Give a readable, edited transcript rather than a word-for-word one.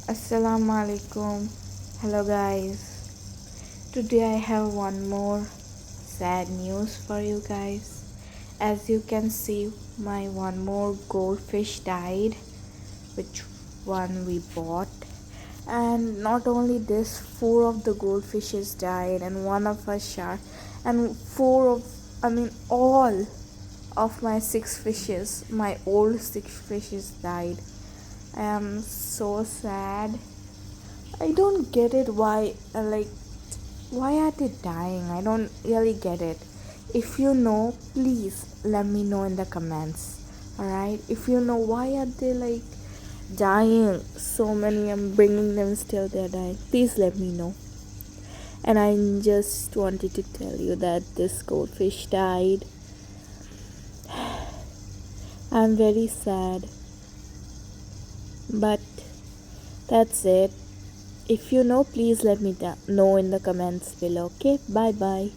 Assalamu alaikum. Hello guys. Today I have one more sad news for you guys. As you can see, my one more goldfish died, which one we bought. And not only this, four of the goldfishes died and one of a shark, and all of my six fishes, my old six fishes died. I am so sad. I don't get it why are they dying? I don't really get it. If you know, please let me know in the comments. Alright? If you know why are they dying, so many, I'm bringing them, still they're dying, please let me know. And I just wanted to tell you that this goldfish died. I'm very sad, but that's it. If you know, please let me know in the comments below. Okay, bye bye.